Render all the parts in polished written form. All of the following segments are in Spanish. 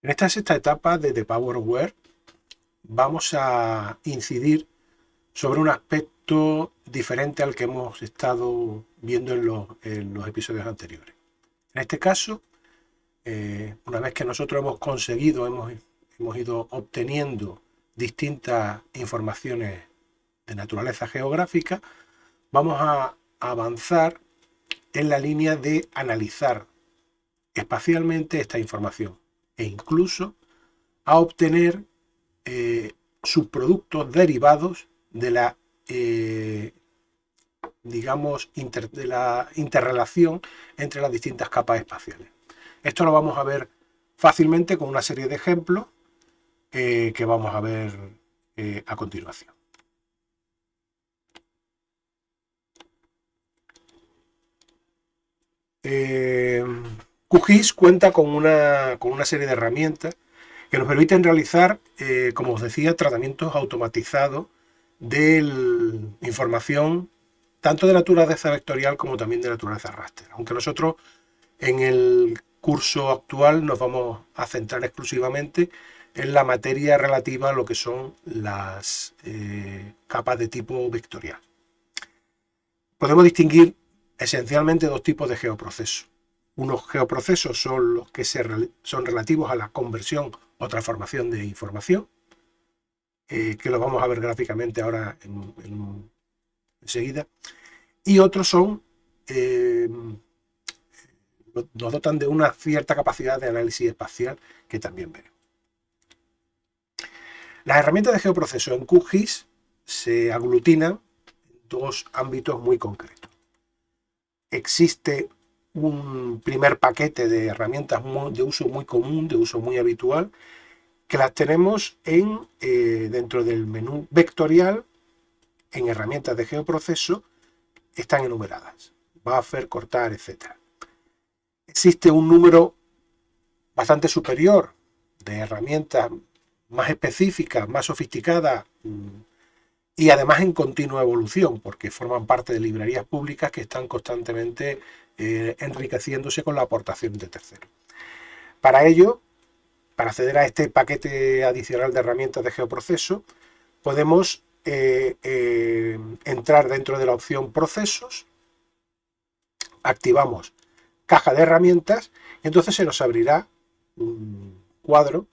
En esta sexta etapa de The Powerware vamos a incidir sobre un aspecto diferente al que hemos estado viendo en los episodios anteriores. En este caso, una vez que nosotros hemos conseguido, hemos ido obteniendo distintas informaciones de naturaleza geográfica, vamos a avanzar en la línea de analizar espacialmente esta información e incluso a obtener subproductos derivados de la de la interrelación entre las distintas capas espaciales. Esto lo vamos a ver fácilmente con una serie de ejemplos que vamos a ver a continuación. QGIS cuenta con una serie de herramientas que nos permiten realizar, como os decía, tratamientos automatizados de información tanto de naturaleza vectorial como también de naturaleza raster. Aunque nosotros en el curso actual nos vamos a centrar exclusivamente en la materia relativa a lo que son las capas de tipo vectorial. Podemos distinguir esencialmente dos tipos de geoprocesos. Unos geoprocesos son los que son relativos a la conversión o transformación de información, que lo vamos a ver gráficamente ahora enseguida. Y otros son, nos dotan de una cierta capacidad de análisis espacial que también veremos. Las herramientas de geoproceso en QGIS se aglutinan en dos ámbitos muy concretos. Existe un primer paquete de herramientas de uso muy común, de uso muy habitual, que las tenemos dentro del menú vectorial, en herramientas de geoproceso, están enumeradas. Buffer, cortar, etc. Existe un número bastante superior de herramientas más específicas, más sofisticadas y además en continua evolución, porque forman parte de librerías públicas que están constantemente enriqueciéndose con la aportación de terceros. Para ello, para acceder a este paquete adicional de herramientas de geoproceso, podemos entrar dentro de la opción procesos, activamos caja de herramientas y entonces se nos abrirá un cuadro,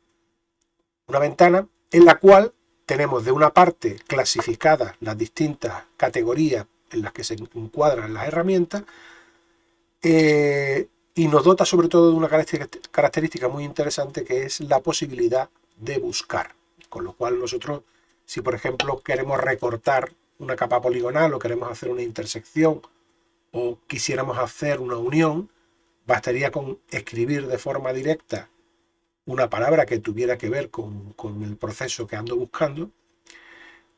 una ventana en la cual tenemos de una parte clasificadas las distintas categorías en las que se encuadran las herramientas y nos dota sobre todo de una característica muy interesante, que es la posibilidad de buscar. Con lo cual nosotros, si por ejemplo queremos recortar una capa poligonal o queremos hacer una intersección o quisiéramos hacer una unión, bastaría con escribir de forma directa una palabra que tuviera que ver con el proceso que ando buscando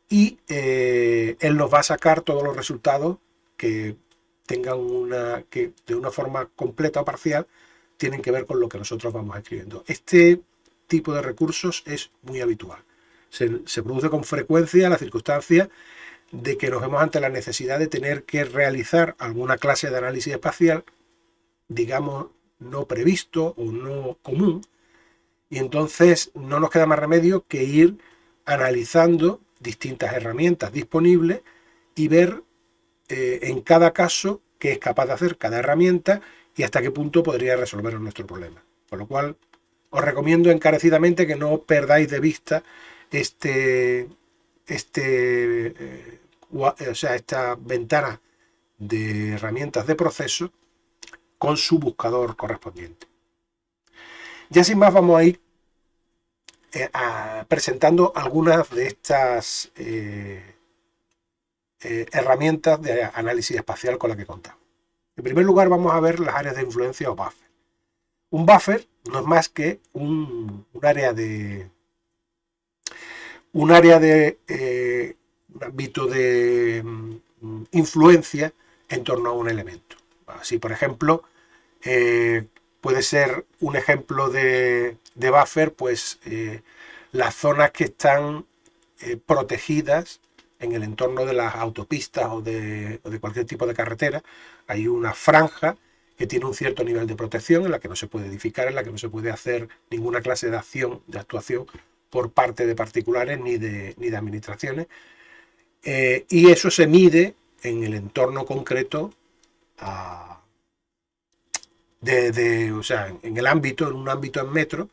y él nos va a sacar todos los resultados que tengan que de una forma completa o parcial tienen que ver con lo que nosotros vamos escribiendo. Este tipo de recursos es muy habitual. Se produce con frecuencia la circunstancia de que nos vemos ante la necesidad de tener que realizar alguna clase de análisis espacial, digamos, no previsto o no común, y entonces no nos queda más remedio que ir analizando distintas herramientas disponibles y ver en cada caso qué es capaz de hacer cada herramienta y hasta qué punto podría resolver nuestro problema. Por lo cual os recomiendo encarecidamente que no perdáis de vista esta ventana de herramientas de proceso con su buscador correspondiente. Ya sin más vamos a ir presentando algunas de estas herramientas de análisis espacial con las que contamos. En primer lugar vamos a ver las áreas de influencia o buffer. Un buffer no es más que un área de un ámbito de influencia en torno a un elemento. Así, por ejemplo, puede ser un ejemplo de buffer, pues las zonas que están protegidas en el entorno de las autopistas o de cualquier tipo de carretera. Hay una franja que tiene un cierto nivel de protección, en la que no se puede edificar, en la que no se puede hacer ninguna clase de acción, de actuación por parte de particulares ni de administraciones. Y eso se mide en el entorno concreto, o sea, en el ámbito, en un ámbito en metros,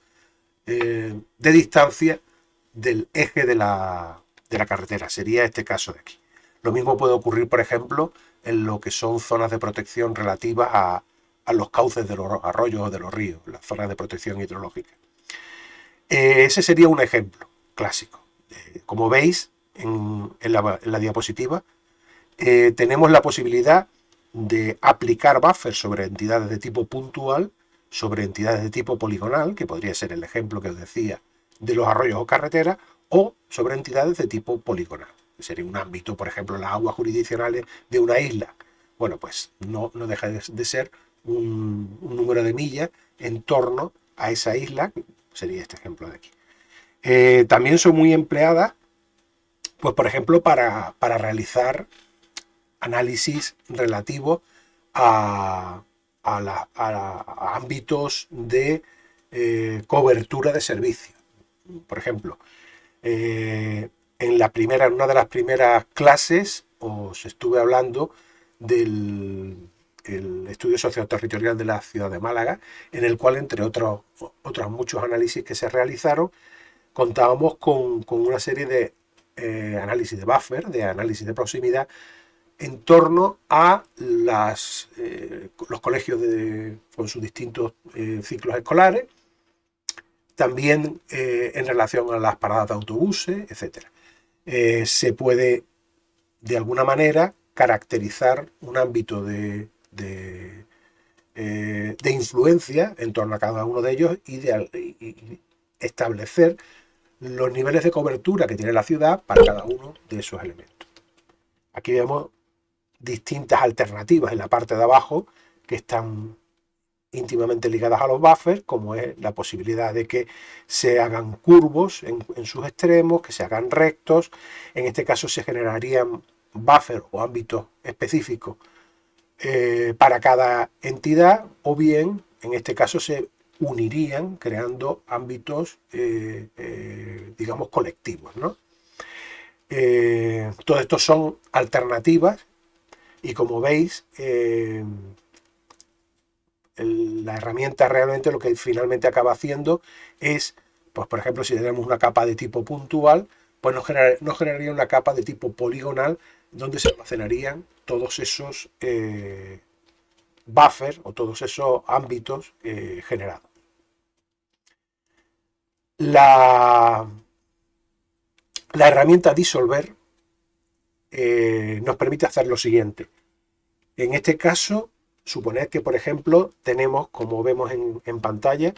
de distancia del eje de la carretera. Sería este caso de aquí. Lo mismo puede ocurrir, por ejemplo, en lo que son zonas de protección relativas a los cauces de los arroyos o de los ríos, las zonas de protección hidrológica. Ese sería un ejemplo clásico. Como veis en la diapositiva, tenemos la posibilidad de aplicar buffers sobre entidades de tipo puntual, sobre entidades de tipo poligonal, que podría ser el ejemplo que os decía de los arroyos o carreteras, o sobre entidades de tipo poligonal. Sería un ámbito, por ejemplo, las aguas jurisdiccionales de una isla. Bueno, pues no deja de ser un número de millas en torno a esa isla, sería este ejemplo de aquí. También son muy empleadas, pues por ejemplo, para realizar análisis relativos a ámbitos de cobertura de servicios. Por ejemplo, en una de las primeras clases os estuve hablando del estudio socioterritorial de la ciudad de Málaga, en el cual, entre otros muchos análisis que se realizaron, contábamos con una serie de análisis de buffer, de análisis de proximidad, en torno a los colegios con sus distintos ciclos escolares, también en relación a las paradas de autobuses, etc. Se puede, de alguna manera, caracterizar un ámbito de influencia en torno a cada uno de ellos y establecer los niveles de cobertura que tiene la ciudad para cada uno de esos elementos. Aquí vemos distintas alternativas en la parte de abajo que están íntimamente ligadas a los buffers, como es la posibilidad de que se hagan curvos en sus extremos, que se hagan rectos. En este caso se generarían buffers o ámbitos específicos para cada entidad, o bien en este caso se unirían creando ámbitos digamos colectivos, ¿no? Todo esto son alternativas y, como veis, la herramienta realmente lo que finalmente acaba haciendo es, pues por ejemplo, si tenemos una capa de tipo puntual, pues nos generaría una capa de tipo poligonal donde se almacenarían todos esos buffers o todos esos ámbitos generados. La herramienta Disolver nos permite hacer lo siguiente. En este caso, suponed que, por ejemplo, tenemos, como vemos en pantalla,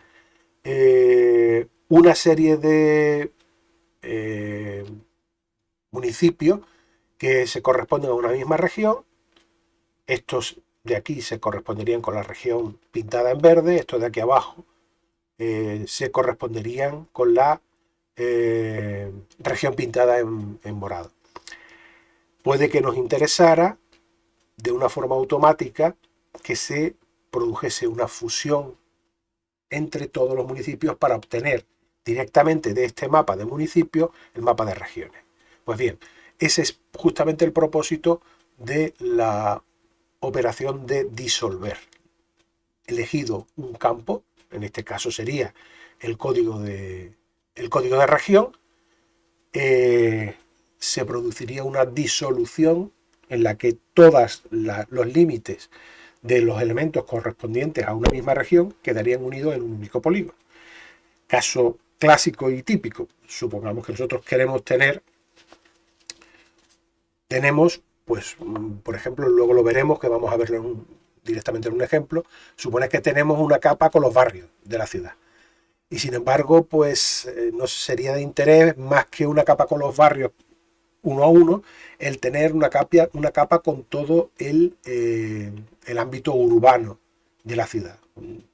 una serie de municipios que se corresponden a una misma región. Estos de aquí se corresponderían con la región pintada en verde, estos de aquí abajo se corresponderían con la región pintada en morado. Puede que nos interesara de una forma automática que se produjese una fusión entre todos los municipios para obtener directamente de este mapa de municipios el mapa de regiones. Pues bien, ese es justamente el propósito de la operación de disolver. Elegido un campo, en este caso sería el código de región, se produciría una disolución en la que todos los límites de los elementos correspondientes a una misma región quedarían unidos en un único polígono. Caso clásico y típico, supongamos que nosotros tenemos, pues, por ejemplo, luego lo veremos, que vamos a verlo directamente en un ejemplo, supone que tenemos una capa con los barrios de la ciudad. Y sin embargo, pues no sería de interés más que una capa con los barrios uno a uno, el tener una capa con todo el ámbito urbano de la ciudad,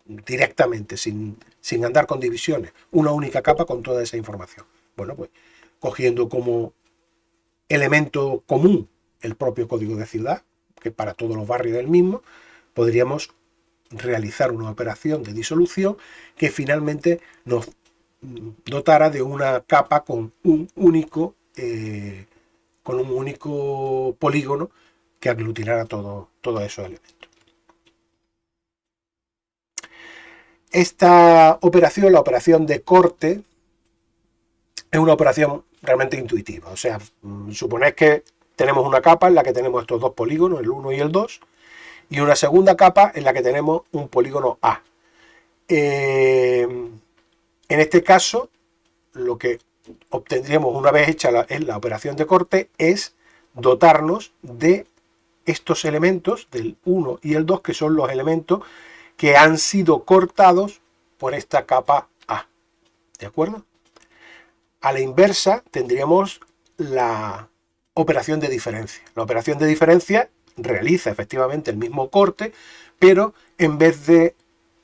directamente, sin andar con divisiones, una única capa con toda esa información. Bueno, pues cogiendo como elemento común el propio código de ciudad, que para todos los barrios del mismo, podríamos realizar una operación de disolución que finalmente nos dotara de una capa con un único polígono que aglutinara todos esos elementos. Esta operación, la operación de corte, es una operación realmente intuitiva. O sea, suponed que tenemos una capa en la que tenemos estos dos polígonos, el 1 y el 2, y una segunda capa en la que tenemos un polígono A. En este caso, lo que obtendríamos una vez hecha la operación de corte es dotarnos de estos elementos, del 1 y el 2, que son los elementos que han sido cortados por esta capa A. ¿De acuerdo? A la inversa tendríamos la operación de diferencia. La operación de diferencia realiza efectivamente el mismo corte, pero en vez de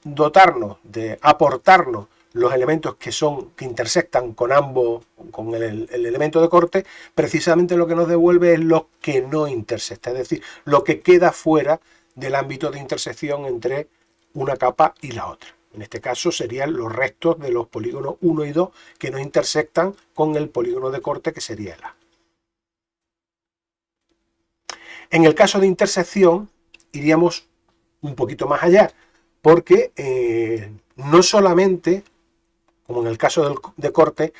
dotarnos, de aportarnos los elementos que intersectan con ambos, con el elemento de corte, precisamente lo que nos devuelve es lo que no intersecta, es decir, lo que queda fuera del ámbito de intersección entre una capa y la otra. En este caso serían los restos de los polígonos 1 y 2 que no intersectan con el polígono de corte, que sería el A. En el caso de intersección iríamos un poquito más allá, porque no solamente, como en el caso de corte,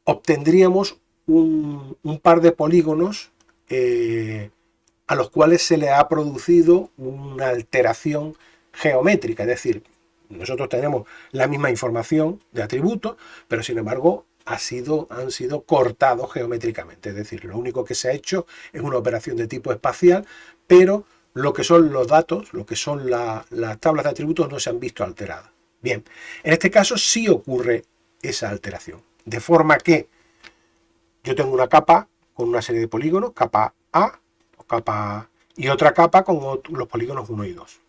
obtendríamos un par de polígonos a los cuales se le ha producido una alteración geométrica, es decir, nosotros tenemos la misma información de atributos, pero sin embargo han sido cortados geométricamente, es decir, lo único que se ha hecho es una operación de tipo espacial, pero lo que son los datos, lo que son las tablas de atributos no se han visto alteradas. Bien, en este caso sí ocurre esa alteración, de forma que yo tengo una capa con una serie de polígonos, capa A, y otra capa con los polígonos 1 y 2.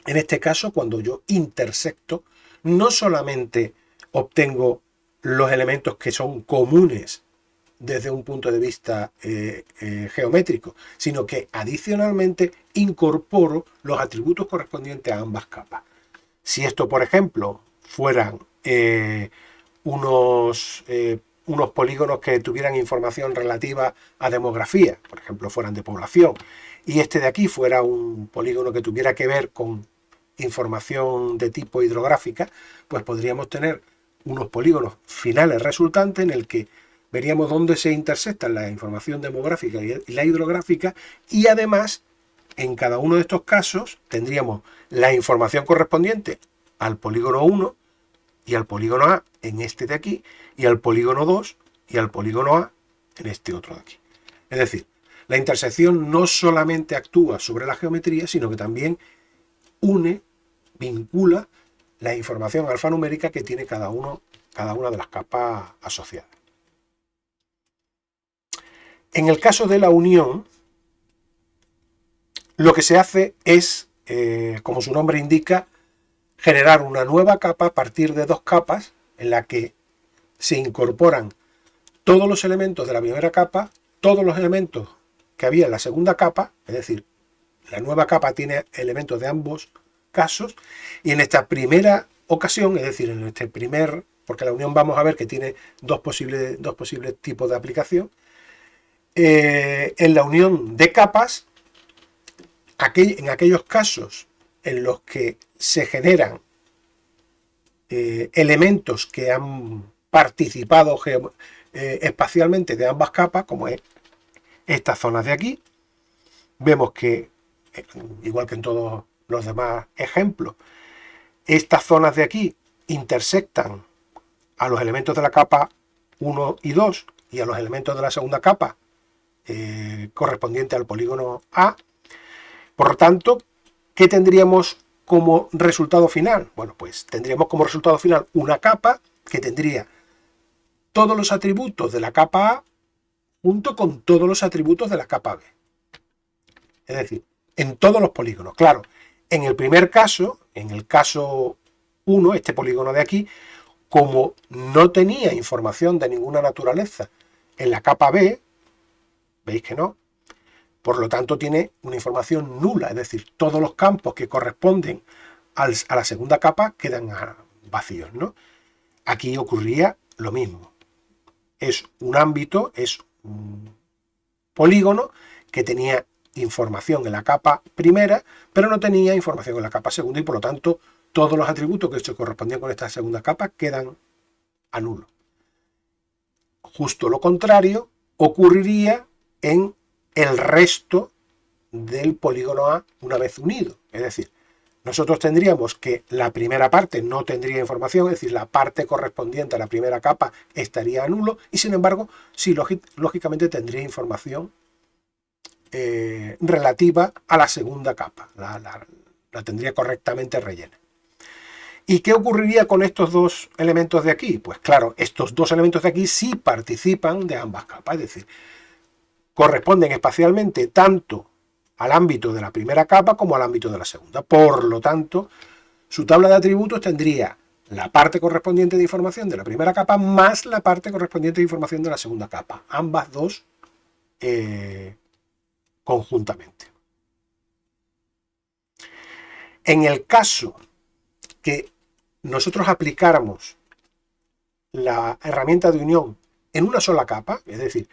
En este caso, cuando yo intersecto, no solamente obtengo los elementos que son comunes desde un punto de vista geométrico, sino que adicionalmente incorporo los atributos correspondientes a ambas capas. Si esto, por ejemplo, fueran unos polígonos que tuvieran información relativa a demografía, por ejemplo, fueran de población, y este de aquí fuera un polígono que tuviera que ver con información de tipo hidrográfica, pues podríamos tener unos polígonos finales resultantes en el que veríamos dónde se intersectan la información demográfica y la hidrográfica, y además en cada uno de estos casos tendríamos la información correspondiente al polígono 1 y al polígono A en este de aquí, y al polígono 2 y al polígono A en este otro de aquí. Es decir, la intersección no solamente actúa sobre la geometría, sino que también vincula la información alfanumérica que tiene cada una de las capas asociadas. En el caso de la unión, lo que se hace es, como su nombre indica, generar una nueva capa a partir de dos capas en la que se incorporan todos los elementos de la primera capa, todos los elementos que había en la segunda capa, es decir, la nueva capa tiene elementos de ambos casos, y en esta primera ocasión, es decir, en este porque la unión vamos a ver que tiene dos posibles tipos de aplicación, en la unión de capas, en aquellos casos en los que se generan elementos que han participado espacialmente de ambas capas, como es estas zonas de aquí, vemos que, igual que en todos los demás ejemplos, estas zonas de aquí intersectan a los elementos de la capa 1 y 2 y a los elementos de la segunda capa correspondiente al polígono A. Por lo tanto, ¿qué tendríamos como resultado final? Bueno, pues tendríamos como resultado final una capa que tendría todos los atributos de la capa A junto con todos los atributos de la capa B. Es decir, en todos los polígonos. Claro, en el primer caso, en el caso 1, este polígono de aquí, como no tenía información de ninguna naturaleza en la capa B, veis que no, Por lo tanto, tiene una información nula, es decir, todos los campos que corresponden a la segunda capa quedan vacíos, ¿no? Aquí ocurría lo mismo. Es un ámbito, es un polígono que tenía información en la capa primera, pero no tenía información en la capa segunda y por lo tanto todos los atributos que se correspondían con esta segunda capa quedan a nulo. Justo lo contrario ocurriría en el resto del polígono A una vez unido. Es decir, nosotros tendríamos que la primera parte no tendría información, es decir, la parte correspondiente a la primera capa estaría a nulo y sin embargo, sí, lógicamente tendría información relativa a la segunda capa, la tendría correctamente rellena. ¿Y qué ocurriría con estos dos elementos de aquí? Pues claro, estos dos elementos de aquí sí participan de ambas capas, es decir, corresponden espacialmente tanto al ámbito de la primera capa como al ámbito de la segunda. Por lo tanto, su tabla de atributos tendría la parte correspondiente de información de la primera capa más la parte correspondiente de información de la segunda capa. Ambas dos conjuntamente. En el caso que nosotros aplicáramos la herramienta de unión en una sola capa, es decir,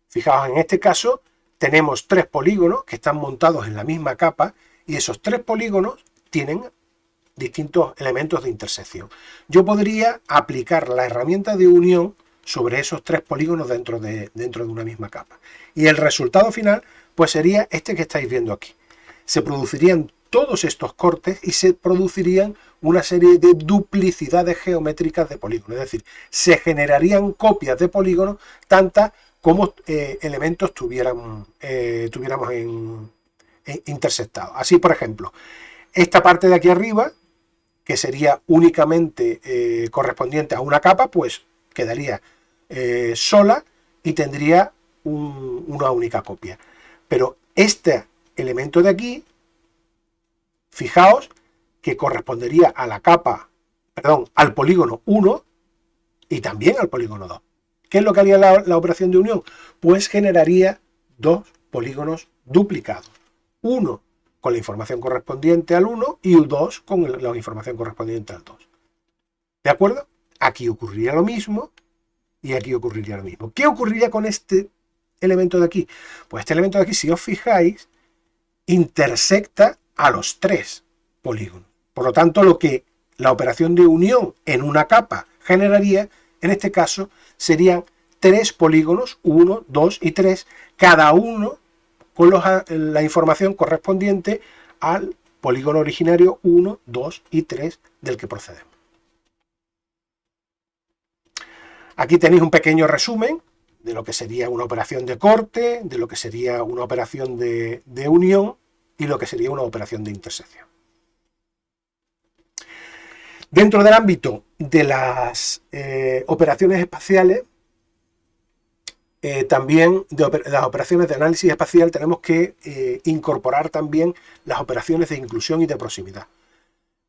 fijaos, en este caso tenemos tres polígonos que están montados en la misma capa y esos tres polígonos tienen distintos elementos de intersección. Yo podría aplicar la herramienta de unión sobre esos tres polígonos dentro de una misma capa. Y el resultado final pues sería este que estáis viendo aquí. Se producirían todos estos cortes y se producirían una serie de duplicidades geométricas de polígonos. Es decir, se generarían copias de polígonos tantas como elementos tuviéramos intersectados. Así, por ejemplo, esta parte de aquí arriba, que sería únicamente correspondiente a una capa, pues quedaría sola y tendría una única copia. Pero este elemento de aquí, fijaos que correspondería a la capa, perdón, al polígono 1 y también al polígono 2. ¿Qué es lo que haría la operación de unión? Pues generaría dos polígonos duplicados. Uno con la información correspondiente al 1 y dos con la información correspondiente al 2. ¿De acuerdo? Aquí ocurriría lo mismo y aquí ocurriría lo mismo. ¿Qué ocurriría con este elemento de aquí? Pues este elemento de aquí, si os fijáis, intersecta a los tres polígonos. Por lo tanto, lo que la operación de unión en una capa generaría, en este caso, serían tres polígonos, 1, 2 y 3, cada uno con la información correspondiente al polígono originario 1, 2 y 3 del que procedemos. Aquí tenéis un pequeño resumen de lo que sería una operación de corte, de lo que sería una operación de unión y lo que sería una operación de intersección. Dentro del ámbito de las operaciones espaciales, también de las operaciones de análisis espacial tenemos que incorporar también las operaciones de inclusión y de proximidad.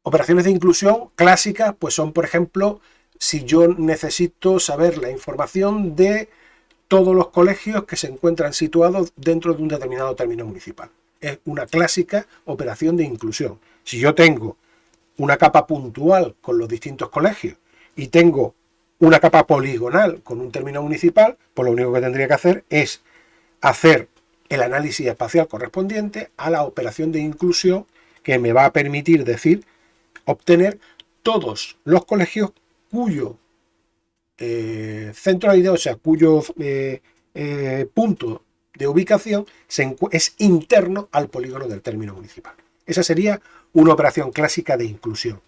Operaciones de inclusión clásicas pues son, por ejemplo, si yo necesito saber la información de todos los colegios que se encuentran situados dentro de un determinado término municipal. Es una clásica operación de inclusión. Si yo tengo una capa puntual con los distintos colegios y tengo una capa poligonal con un término municipal, pues lo único que tendría que hacer es hacer el análisis espacial correspondiente a la operación de inclusión que me va a permitir obtener todos los colegios cuyo centro de idea, o sea, cuyo punto de ubicación es interno al polígono del término municipal. Esa sería una operación clásica de inclusión.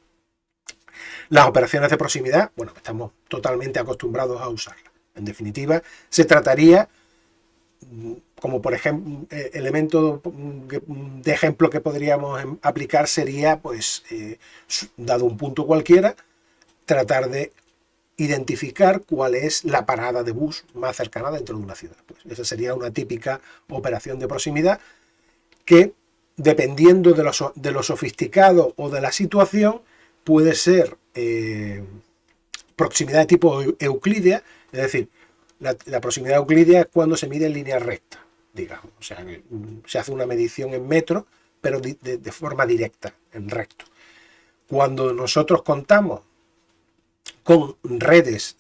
Las operaciones de proximidad, bueno, estamos totalmente acostumbrados a usarlas. En definitiva, se trataría, como por ejemplo, elemento de ejemplo que podríamos aplicar sería, pues, dado un punto cualquiera, tratar de identificar cuál es la parada de bus más cercana dentro de una ciudad. Pues esa sería una típica operación de proximidad que, dependiendo de lo sofisticado o de la situación, puede ser proximidad de tipo euclídea, es decir, la proximidad euclídea es cuando se mide en línea recta, digamos. O sea, se hace una medición en metros, pero de forma directa, en recto. Cuando nosotros contamos con redes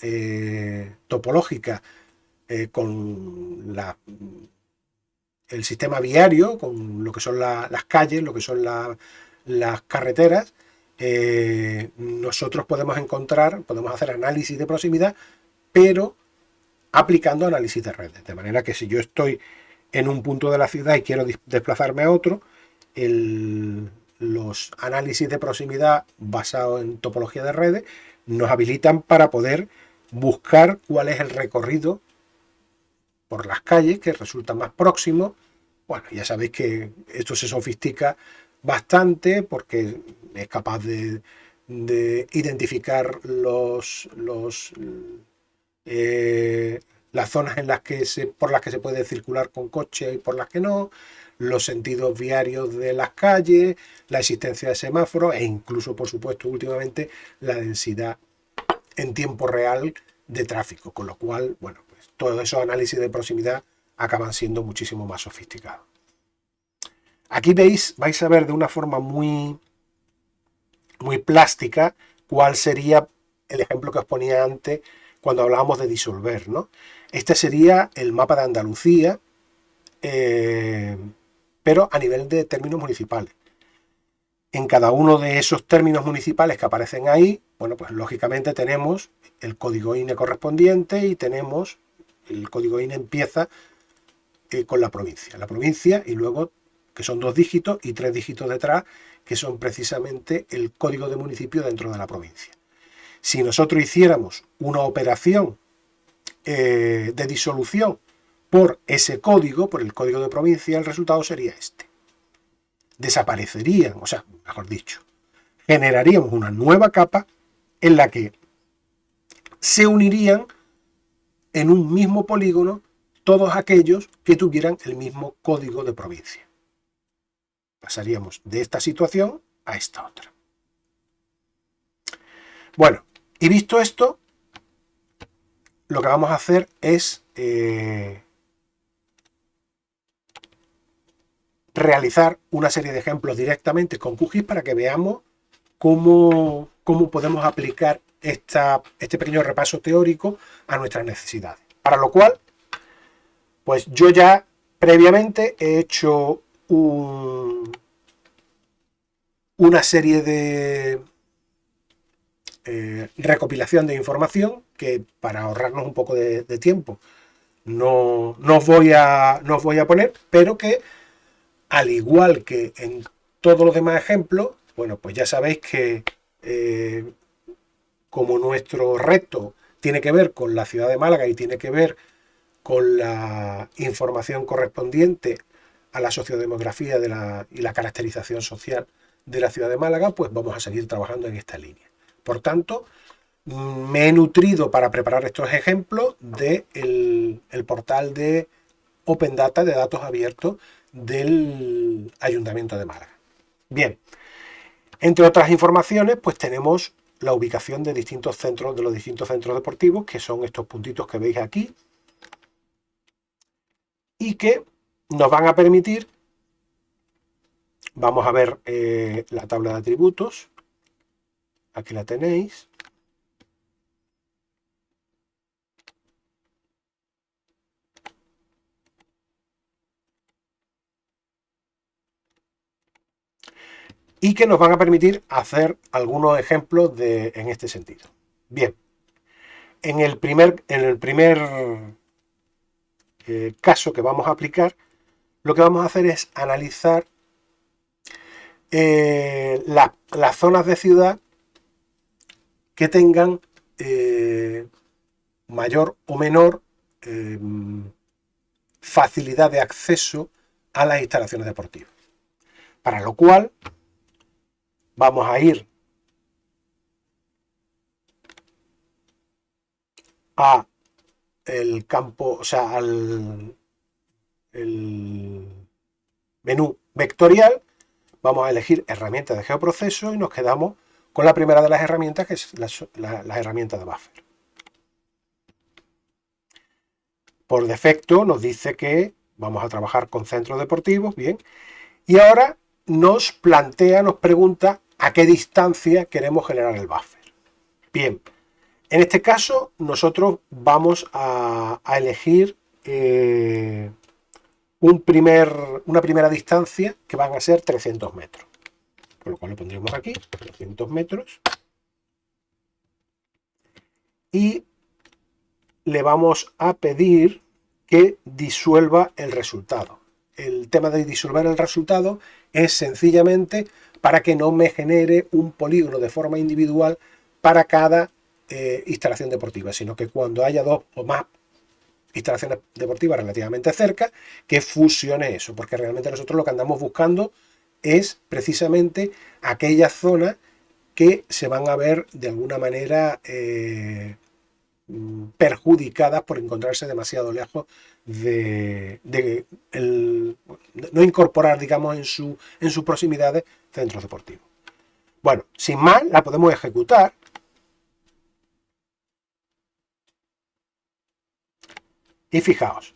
topológicas, con el sistema viario, con lo que son las calles, lo que son las carreteras, nosotros podemos hacer análisis de proximidad, pero aplicando análisis de redes. De manera que si yo estoy en un punto de la ciudad y quiero desplazarme a otro, los análisis de proximidad basados en topología de redes nos habilitan para poder buscar cuál es el recorrido por las calles que resulta más próximo. Bueno, ya sabéis que esto se sofistica bastante porque es capaz de identificar las zonas por las que se puede circular con coche y por las que no, los sentidos viarios de las calles, la existencia de semáforos e incluso, por supuesto, últimamente la densidad en tiempo real de tráfico, con lo cual, bueno, pues todos esos análisis de proximidad acaban siendo muchísimo más sofisticados. Aquí vais a ver de una forma muy, muy plástica cuál sería el ejemplo que os ponía antes cuando hablábamos de disolver, ¿no? Este sería el mapa de Andalucía, pero a nivel de términos municipales. En cada uno de esos términos municipales que aparecen ahí, bueno, pues lógicamente tenemos el código INE correspondiente y tenemos el código INE empieza con la provincia y luego que son 2 dígitos y 3 dígitos detrás, que son precisamente el código de municipio dentro de la provincia. Si nosotros hiciéramos una operación de disolución por ese código, por el código de provincia, el resultado sería este. Desaparecerían, o sea, mejor dicho, generaríamos una nueva capa en la que se unirían en un mismo polígono todos aquellos que tuvieran el mismo código de provincia. Pasaríamos de esta situación a esta otra. Bueno, y visto esto, lo que vamos a hacer es realizar una serie de ejemplos directamente con QGIS para que veamos cómo podemos aplicar este pequeño repaso teórico a nuestras necesidades. Para lo cual, pues yo ya previamente he hecho una serie de recopilación de información que, para ahorrarnos un poco de tiempo, no os voy a poner, pero que, al igual que en todos los demás ejemplos, bueno, pues ya sabéis que como nuestro reto tiene que ver con la ciudad de Málaga y tiene que ver con la información correspondiente a la sociodemografía y la caracterización social de la ciudad de Málaga, pues vamos a seguir trabajando en esta línea. Por tanto, me he nutrido para preparar estos ejemplos del portal de Open Data, de datos abiertos del Ayuntamiento de Málaga. Bien, entre otras informaciones, pues tenemos la ubicación de los distintos centros deportivos, que son estos puntitos que veis aquí, y que nos van a permitir, vamos a ver la tabla de atributos, aquí la tenéis, y que nos van a permitir hacer algunos ejemplos en este sentido. Bien, en el primer caso que vamos a aplicar, lo que vamos a hacer es analizar las zonas de ciudad que tengan mayor o menor facilidad de acceso a las instalaciones deportivas. Para lo cual vamos a ir a el campo, o sea, al menú vectorial, vamos a elegir herramientas de geoproceso y nos quedamos con la primera de las herramientas, que es la herramienta de buffer. Por defecto nos dice que Vamos a trabajar con centros deportivos, bien. Y ahora nos plantea, nos pregunta a qué distancia queremos generar el buffer. Bien, en este caso nosotros vamos a elegir una primera distancia que van a ser 300 metros. Por lo cual lo pondremos aquí, 300 metros. Y le vamos a pedir que disuelva el resultado. El tema de disolver el resultado es sencillamente para que no me genere un polígono de forma individual para cada instalación deportiva, sino que cuando haya dos o más instalaciones deportivas relativamente cerca, que fusione eso, porque realmente nosotros lo que andamos buscando es precisamente aquellas zonas que se van a ver de alguna manera perjudicadas por encontrarse demasiado lejos no incorporar, digamos, en sus proximidades centros deportivos. Bueno, sin más, la podemos ejecutar. Y fijaos,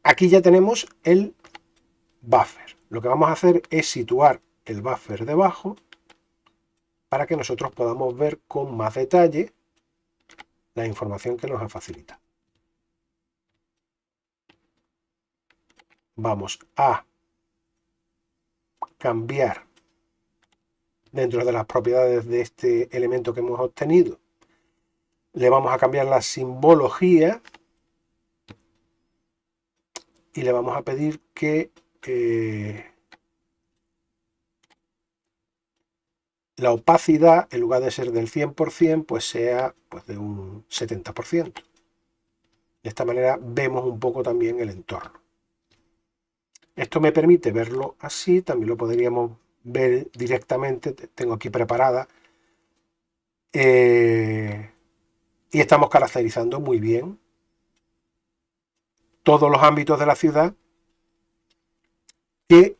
aquí ya tenemos el buffer. Lo que vamos a hacer es situar el buffer debajo para que nosotros podamos ver con más detalle la información que nos ha facilitado. Vamos a cambiar dentro de las propiedades de este elemento que hemos obtenido. Le vamos a cambiar la simbología y le vamos a pedir que la opacidad, en lugar de ser del 100%, pues sea pues de un 70%. De esta manera vemos un poco también el entorno. Esto me permite verlo así, también lo podríamos ver directamente, tengo aquí preparada. Y estamos caracterizando muy bien todos los ámbitos de la ciudad que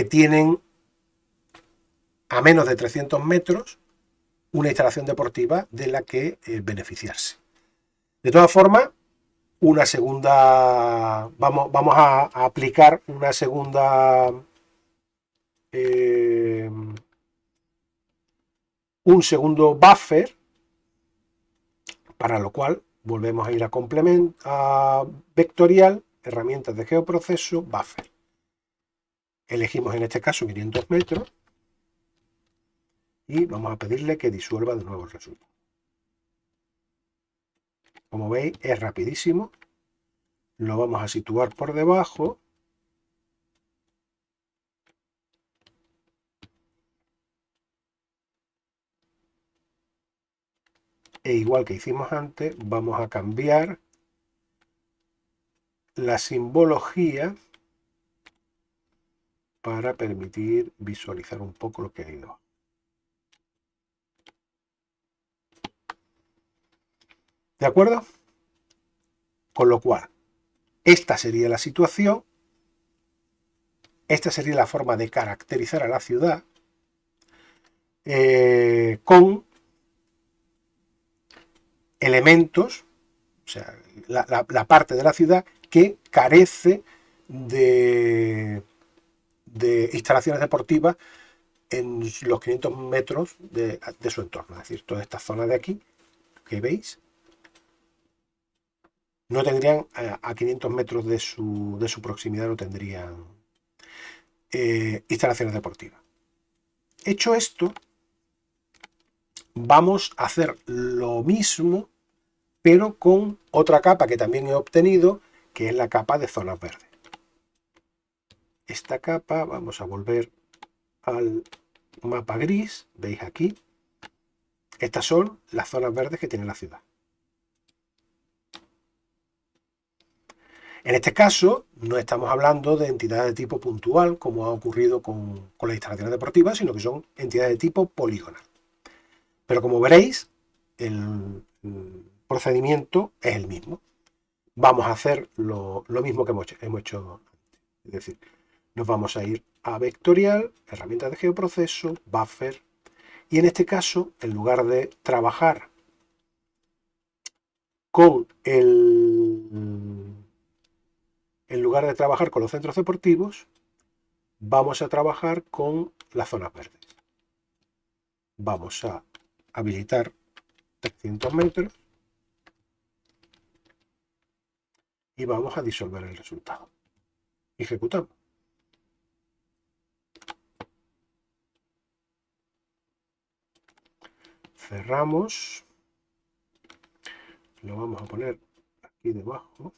tienen a menos de 300 metros una instalación deportiva de la que beneficiarse. De todas formas, una segunda, vamos a aplicar una segunda, un segundo buffer, para lo cual volvemos a ir a complemento, a vectorial, herramientas de geoproceso, buffer. Elegimos en este caso 500 metros y vamos a pedirle que disuelva de nuevo el resultado. Como veis, es rapidísimo. Lo vamos a situar por debajo. E igual que hicimos antes, vamos a cambiar la simbología para permitir visualizar un poco lo que ha ido. ¿De acuerdo? Con lo cual, esta sería la situación, esta sería la forma de caracterizar a la ciudad con elementos, o sea, la parte de la ciudad que carece de instalaciones deportivas en los 500 metros de su entorno. Es decir, toda esta zona de aquí, que veis, no tendrían, a 500 metros de su proximidad, no tendrían instalaciones deportivas. Hecho esto, vamos a hacer lo mismo, pero con otra capa que también he obtenido, que es la capa de zonas verdes. Esta capa, vamos a volver al mapa gris, veis aquí, estas son las zonas verdes que tiene la ciudad. En este caso, no estamos hablando de entidades de tipo puntual, como ha ocurrido con las instalaciones deportivas, sino que son entidades de tipo poligonal. Pero como veréis, el procedimiento es el mismo. Vamos a hacer lo mismo que hemos hecho antes. Es decir, nos vamos a ir a vectorial, herramientas de geoproceso, buffer, y en este caso, en lugar de trabajar con en lugar de trabajar con los centros deportivos, vamos a trabajar con las zonas verdes. Vamos a habilitar 300 metros y vamos a disolver el resultado. Ejecutamos. Cerramos. Lo vamos a poner aquí debajo.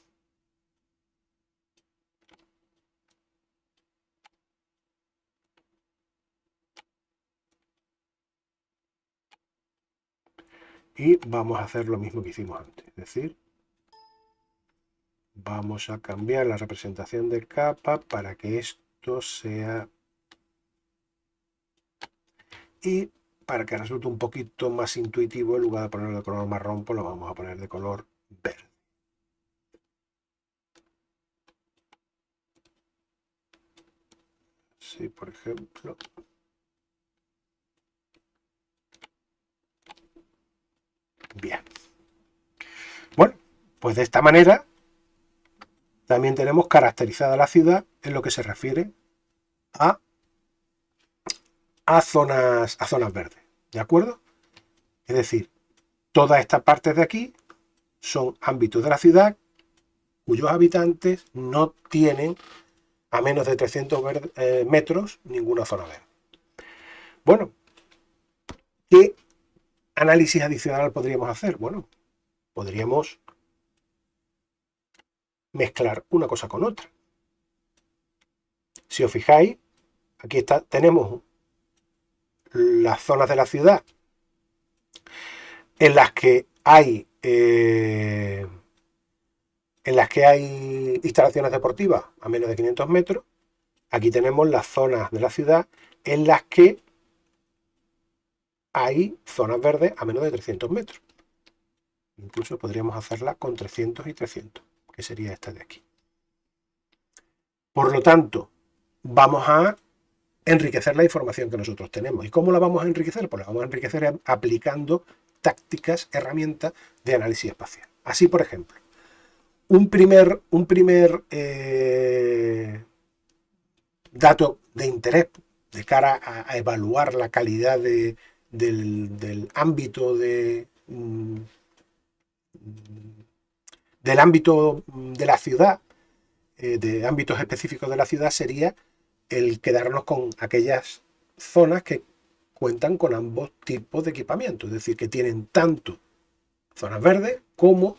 Y vamos a hacer lo mismo que hicimos antes. Es decir, vamos a cambiar la representación de capa para que esto sea... Y para que resulte un poquito más intuitivo, en lugar de ponerlo de color marrón, pues lo vamos a poner de color verde. Sí, por ejemplo. Bien. Bueno, pues de esta manera también tenemos caracterizada la ciudad en lo que se refiere a zonas verdes. ¿De acuerdo? Es decir, todas estas partes de aquí son ámbitos de la ciudad cuyos habitantes no tienen a menos de 300 metros ninguna zona verde. Bueno, ¿qué análisis adicional podríamos hacer? Bueno, podríamos mezclar una cosa con otra. Si os fijáis, aquí tenemos las zonas de la ciudad en las que hay instalaciones deportivas a menos de 500 metros. Aquí tenemos las zonas de la ciudad en las que hay zonas verdes a menos de 300 metros. Incluso podríamos hacerla con 300 y 300, que sería esta de aquí. Por lo tanto, vamos a enriquecer la información que nosotros tenemos. ¿Y cómo la vamos a enriquecer? Pues la vamos a enriquecer aplicando tácticas, herramientas de análisis espacial. Así, por ejemplo, un primer dato de interés de cara a evaluar la calidad del ámbito del ámbito de la ciudad, de ámbitos específicos de la ciudad, sería el quedarnos con aquellas zonas que cuentan con ambos tipos de equipamiento, es decir, que tienen tanto zonas verdes como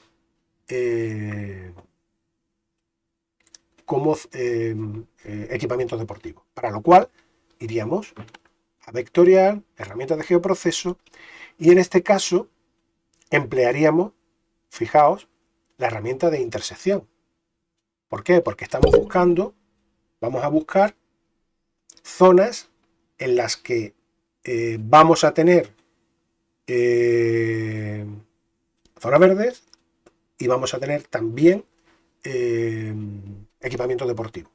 equipamientos deportivos, para lo cual iríamos a vectorial, herramientas de geoproceso, y en este caso emplearíamos, fijaos, la herramienta de intersección. ¿Por qué? Porque vamos a buscar zonas en las que vamos a tener zonas verdes y vamos a tener también equipamiento deportivo.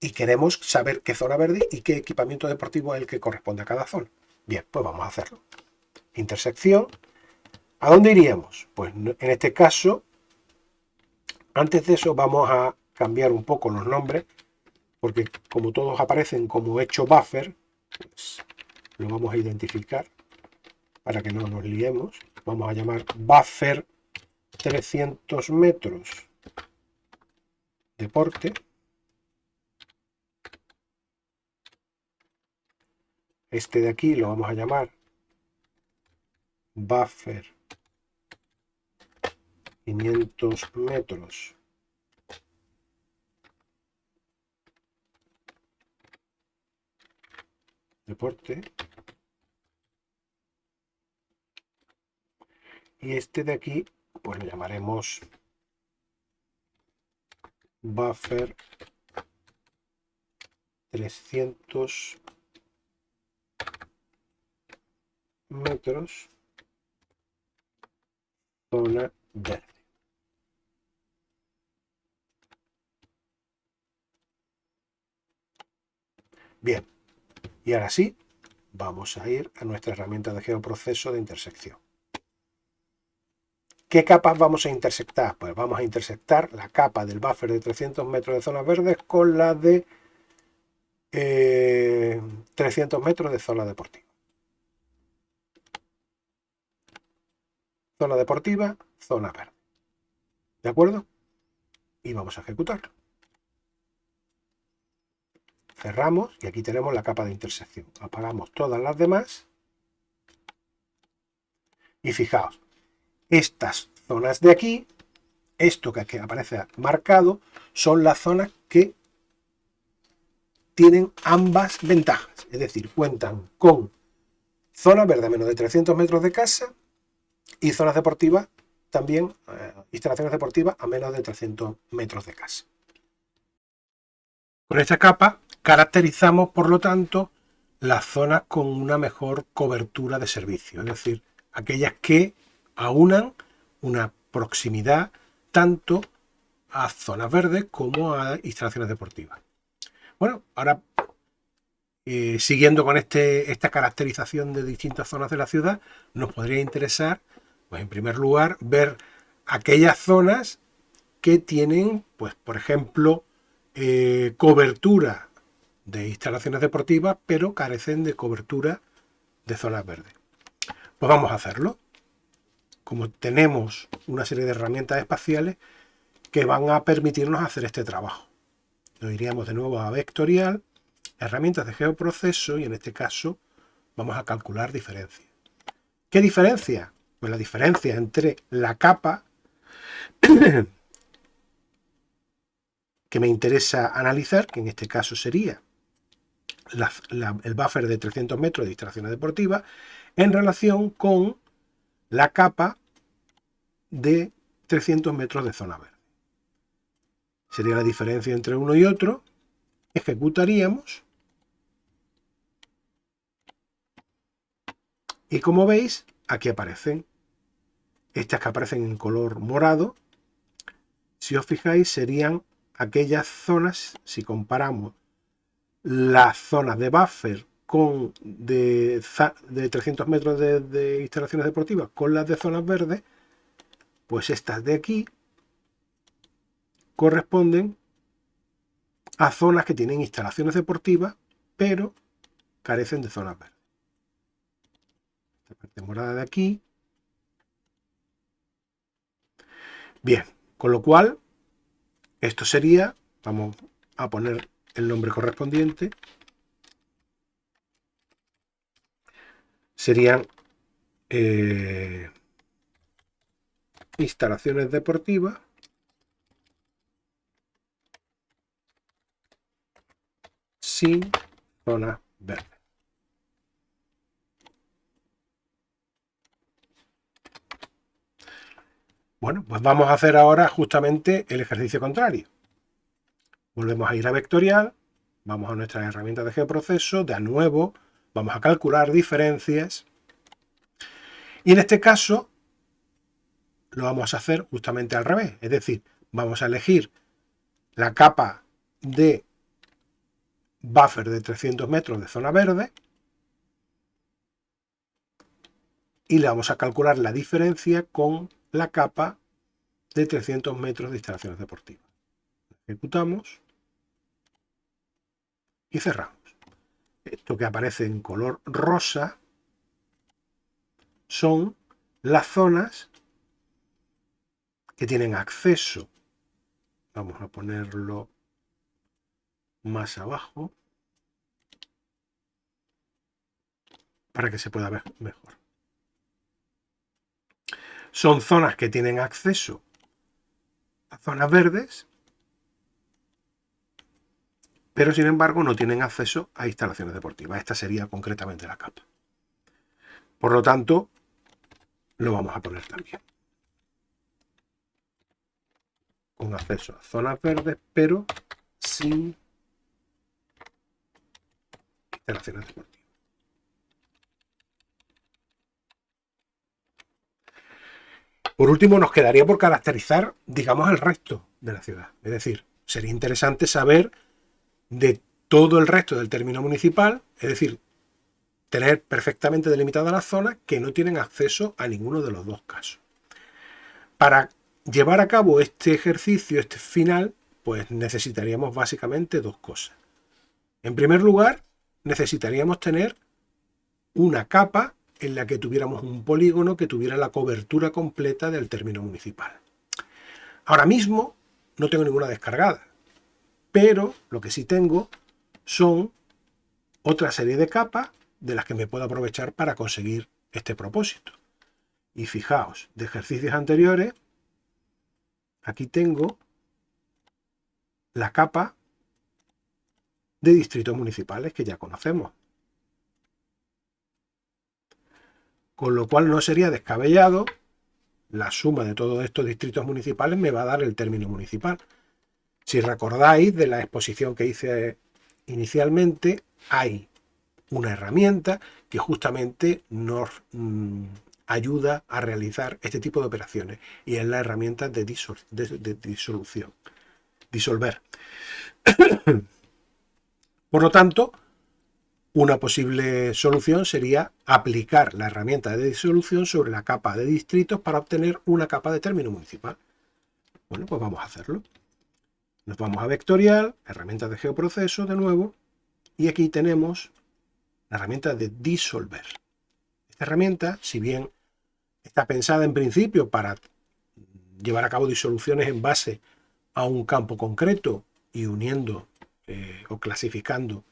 Y queremos saber qué zona verde y qué equipamiento deportivo es el que corresponde a cada zona. Bien, pues vamos a hacerlo. Intersección. ¿A dónde iríamos? Pues en este caso, antes de eso vamos a cambiar un poco los nombres, porque como todos aparecen como hecho buffer, pues lo vamos a identificar para que no nos liemos. Vamos a llamar buffer 300 metros deporte. Este de aquí lo vamos a llamar buffer 500 metros deporte. Y este de aquí, pues lo llamaremos buffer 300 metros zona verde. Bien, y ahora sí, vamos a ir a nuestra herramienta de geoproceso de intersección. ¿Qué capas vamos a intersectar? Pues vamos a intersectar la capa del buffer de 300 metros de zonas verdes con la de 300 metros de zona deportiva. Zona deportiva, zona verde. ¿De acuerdo? Y vamos a ejecutarlo. Cerramos y aquí tenemos la capa de intersección. Apagamos todas las demás. Y fijaos, estas zonas de aquí, esto que aquí aparece marcado, son las zonas que tienen ambas ventajas. Es decir, cuentan con zona verde a menos de 300 metros de casa y zonas deportivas también, instalaciones deportivas a menos de 300 metros de casa. Con esta capa caracterizamos, por lo tanto, las zonas con una mejor cobertura de servicio, es decir, aquellas que aunan una proximidad tanto a zonas verdes como a instalaciones deportivas. Bueno, ahora siguiendo con esta caracterización de distintas zonas de la ciudad, nos podría interesar, pues en primer lugar, ver aquellas zonas que tienen, pues por ejemplo, cobertura de instalaciones deportivas, pero carecen de cobertura de zonas verdes. Pues vamos a hacerlo. Como tenemos una serie de herramientas espaciales que van a permitirnos hacer este trabajo. Nos iríamos de nuevo a vectorial, herramientas de geoproceso y en este caso vamos a calcular diferencias. ¿Qué diferencia? Pues la diferencia entre la capa que me interesa analizar, que en este caso sería el buffer de 300 metros de instalaciones deportivas, en relación con la capa de 300 metros de zona verde. Sería la diferencia entre uno y otro. Ejecutaríamos. Y como veis, aquí aparecen. Estas que aparecen en color morado, si os fijáis, serían aquellas zonas, si comparamos las zonas de buffer de 300 metros de instalaciones deportivas con las de zonas verdes, pues estas de aquí corresponden a zonas que tienen instalaciones deportivas, pero carecen de zonas verdes. Esta parte morada de aquí. Bien, con lo cual, esto sería, vamos a poner el nombre correspondiente, serían instalaciones deportivas sin zona verde. Bueno, pues vamos a hacer ahora justamente el ejercicio contrario. Volvemos a ir a vectorial, vamos a nuestras herramientas de geoproceso, de nuevo vamos a calcular diferencias y en este caso lo vamos a hacer justamente al revés, es decir, vamos a elegir la capa de buffer de 300 metros de zona verde y le vamos a calcular la diferencia con la capa de 300 metros de instalaciones deportivas. Ejecutamos y cerramos. Esto que aparece en color rosa son las zonas que tienen acceso. Vamos a ponerlo más abajo para que se pueda ver mejor. Son zonas que tienen acceso a zonas verdes, pero sin embargo no tienen acceso a instalaciones deportivas. Esta sería concretamente la capa. Por lo tanto, lo vamos a poner también. Con acceso a zonas verdes, pero sin instalaciones deportivas. Por último, nos quedaría por caracterizar, digamos, el resto de la ciudad. Es decir, sería interesante saber de todo el resto del término municipal, es decir, tener perfectamente delimitada las zonas que no tienen acceso a ninguno de los dos casos. Para llevar a cabo este ejercicio, este final, pues necesitaríamos básicamente dos cosas. En primer lugar, necesitaríamos tener una capa en la que tuviéramos un polígono que tuviera la cobertura completa del término municipal. Ahora mismo no tengo ninguna descargada, pero lo que sí tengo son otra serie de capas de las que me puedo aprovechar para conseguir este propósito. Y fijaos, de ejercicios anteriores, aquí tengo la capa de distritos municipales que ya conocemos. Con lo cual no sería descabellado, la suma de todos estos distritos municipales me va a dar el término municipal. Si recordáis de la exposición que hice inicialmente, hay una herramienta que justamente nos ayuda a realizar este tipo de operaciones, y es la herramienta de disolución, disolver. Por lo tanto, una posible solución sería aplicar la herramienta de disolución sobre la capa de distritos para obtener una capa de término municipal. Bueno, pues vamos a hacerlo. Nos vamos a vectorial, herramienta de geoproceso de nuevo, y aquí tenemos la herramienta de disolver. Esta herramienta, si bien está pensada en principio para llevar a cabo disoluciones en base a un campo concreto y uniendo o clasificando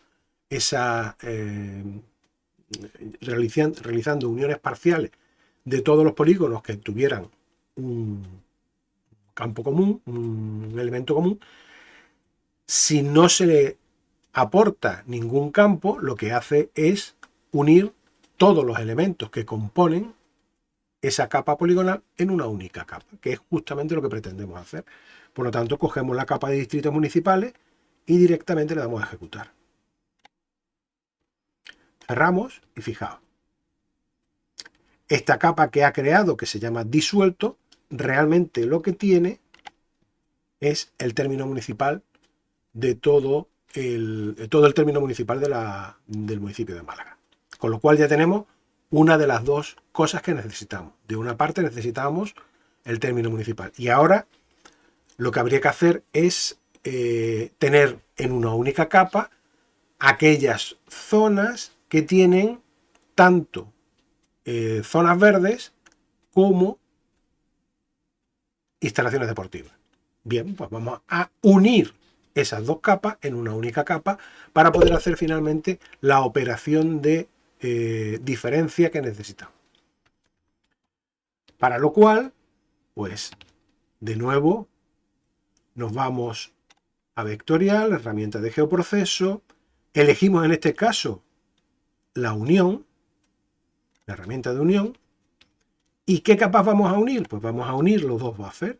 realizando uniones parciales de todos los polígonos que tuvieran un campo común, un elemento común, si no se le aporta ningún campo, lo que hace es unir todos los elementos que componen esa capa poligonal en una única capa, que es justamente lo que pretendemos hacer. Por lo tanto, cogemos la capa de distritos municipales y directamente le damos a ejecutar. Cerramos y fijaos. Esta capa que ha creado, que se llama disuelto, realmente lo que tiene es el término municipal de todo el término municipal del municipio de Málaga. Con lo cual ya tenemos una de las dos cosas que necesitamos. De una parte necesitamos el término municipal. Y ahora lo que habría que hacer es tener en una única capa aquellas zonas que tienen tanto zonas verdes como instalaciones deportivas. Bien, pues vamos a unir esas dos capas en una única capa para poder hacer finalmente la operación de diferencia que necesitamos. Para lo cual, pues de nuevo nos vamos a vectorial, herramienta de geoproceso, elegimos en este caso la unión, la herramienta de unión. ¿Y qué capas vamos a unir? Pues vamos a unir los dos buffers.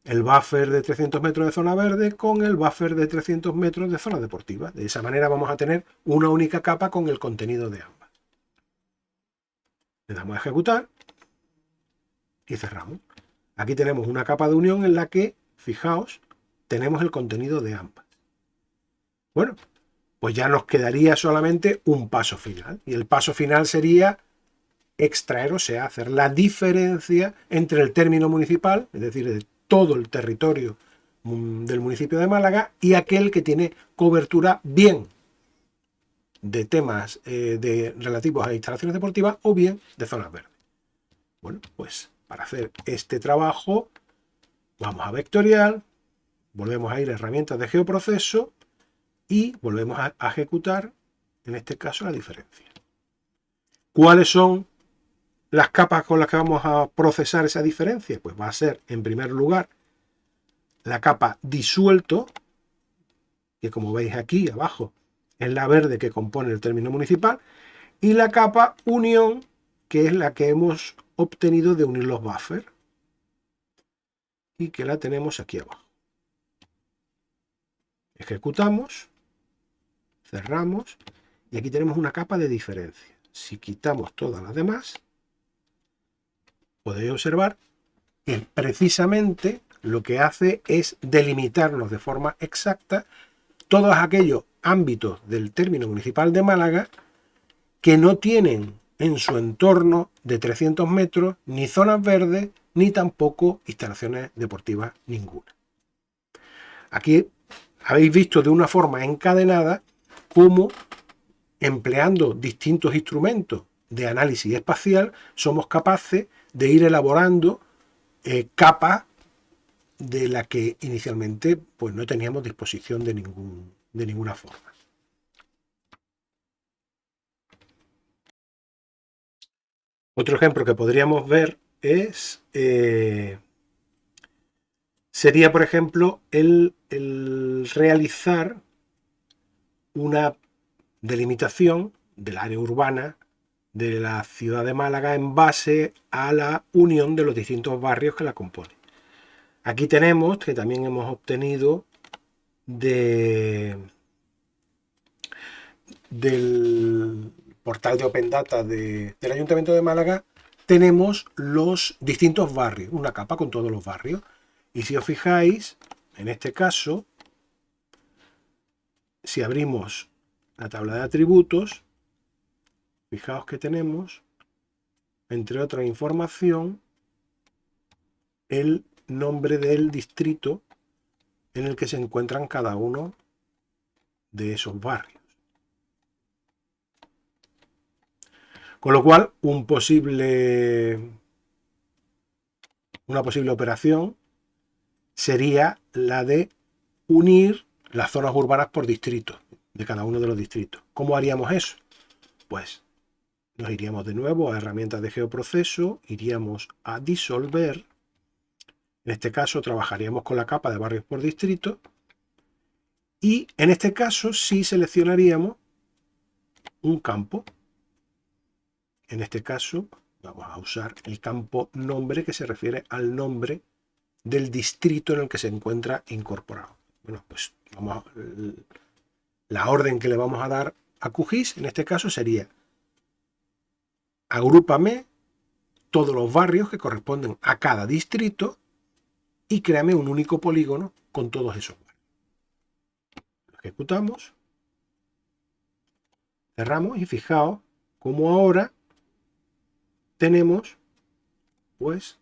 El buffer de 300 metros de zona verde con el buffer de 300 metros de zona deportiva. De esa manera vamos a tener una única capa con el contenido de ambas. Le damos a ejecutar y cerramos. Aquí tenemos una capa de unión en la que, fijaos, tenemos el contenido de ambas. Bueno, pues ya nos quedaría solamente un paso final. Y el paso final sería extraer, o sea, hacer la diferencia entre el término municipal, es decir, de todo el territorio del municipio de Málaga, y aquel que tiene cobertura bien de temas relativos a instalaciones deportivas o bien de zonas verdes. Bueno, pues para hacer este trabajo vamos a vectorial, volvemos a ir a herramientas de geoproceso y volvemos a ejecutar, en este caso, la diferencia. ¿Cuáles son las capas con las que vamos a procesar esa diferencia? Pues va a ser, en primer lugar, la capa disuelto, que como veis aquí abajo es la verde que compone el término municipal, y la capa unión, que es la que hemos obtenido de unir los buffers, y que la tenemos aquí abajo. Ejecutamos, cerramos, y aquí tenemos una capa de diferencia. Si quitamos todas las demás, podéis observar que precisamente lo que hace es delimitarnos de forma exacta todos aquellos ámbitos del término municipal de Málaga que no tienen en su entorno de 300 metros ni zonas verdes ni tampoco instalaciones deportivas ninguna. Aquí habéis visto de una forma encadenada cómo, empleando distintos instrumentos de análisis espacial, somos capaces de ir elaborando capas de la que inicialmente pues, no teníamos disposición de ninguna forma. Otro ejemplo que podríamos ver sería, por ejemplo, el realizar una delimitación del área urbana de la ciudad de Málaga en base a la unión de los distintos barrios que la componen. Aquí tenemos que también hemos obtenido del portal de Open Data del Ayuntamiento de Málaga, tenemos los distintos barrios, una capa con todos los barrios. Y si os fijáis, en este caso, si abrimos la tabla de atributos, fijaos que tenemos, entre otra información, el nombre del distrito en el que se encuentran cada uno de esos barrios. Con lo cual, una posible operación sería la de unir las zonas urbanas por distrito, de cada uno de los distritos. ¿Cómo haríamos eso? Pues nos iríamos de nuevo a herramientas de geoproceso, iríamos a disolver. En este caso trabajaríamos con la capa de barrios por distrito y en este caso sí seleccionaríamos un campo. En este caso vamos a usar el campo nombre, que se refiere al nombre del distrito en el que se encuentra incorporado. Bueno, pues la orden que le vamos a dar a QGIS en este caso sería: agrúpame todos los barrios que corresponden a cada distrito y créame un único polígono con todos esos barrios. Lo ejecutamos, cerramos y fijaos cómo ahora tenemos pues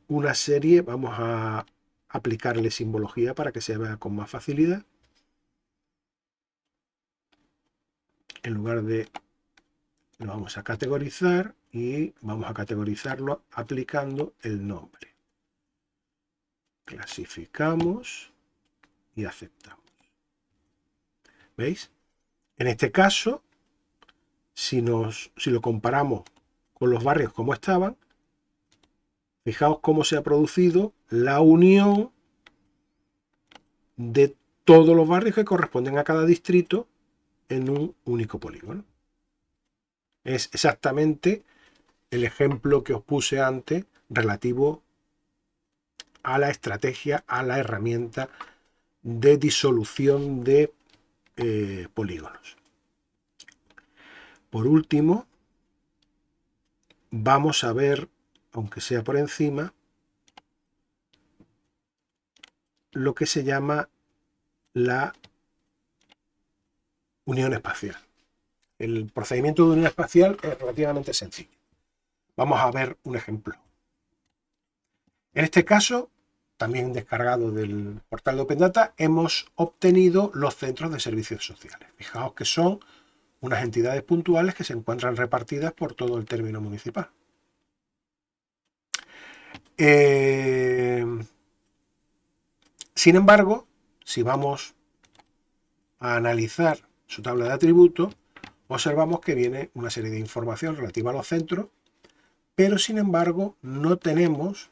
una serie. Vamos a aplicarle simbología para que se vea con más facilidad. En lugar de, lo vamos a categorizar y vamos a categorizarlo aplicando el nombre. Clasificamos y aceptamos. ¿Veis? En este caso, si lo comparamos con los barrios como estaban, fijaos cómo se ha producido la unión de todos los barrios que corresponden a cada distrito en un único polígono. Es exactamente el ejemplo que os puse antes relativo a la estrategia, a la herramienta de disolución de polígonos. Por último, vamos a ver, aunque sea por encima, lo que se llama la unión espacial. El procedimiento de unión espacial es relativamente sencillo. Vamos a ver un ejemplo. En este caso, también descargado del portal de Open Data, hemos obtenido los centros de servicios sociales. Fijaos que son unas entidades puntuales que se encuentran repartidas por todo el término municipal. Sin embargo, si vamos a analizar su tabla de atributos, observamos que viene una serie de información relativa a los centros, pero sin embargo no tenemos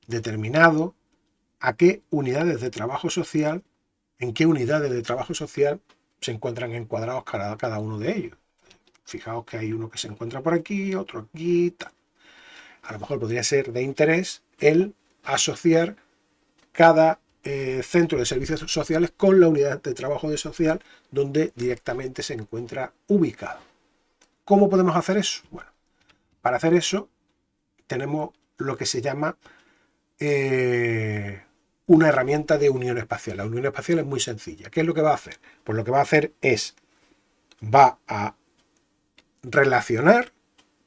determinado a qué unidades de trabajo social, en qué unidades de trabajo social se encuentran encuadrados cada uno de ellos. Fijaos que hay uno que se encuentra por aquí, otro aquí, tal. A lo mejor podría ser de interés el asociar cada centro de servicios sociales con la unidad de trabajo de social donde directamente se encuentra ubicado. ¿Cómo podemos hacer eso? Bueno, para hacer eso tenemos lo que se llama una herramienta de unión espacial. La unión espacial es muy sencilla. ¿Qué es lo que va a hacer? Pues lo que va a hacer es, va a relacionar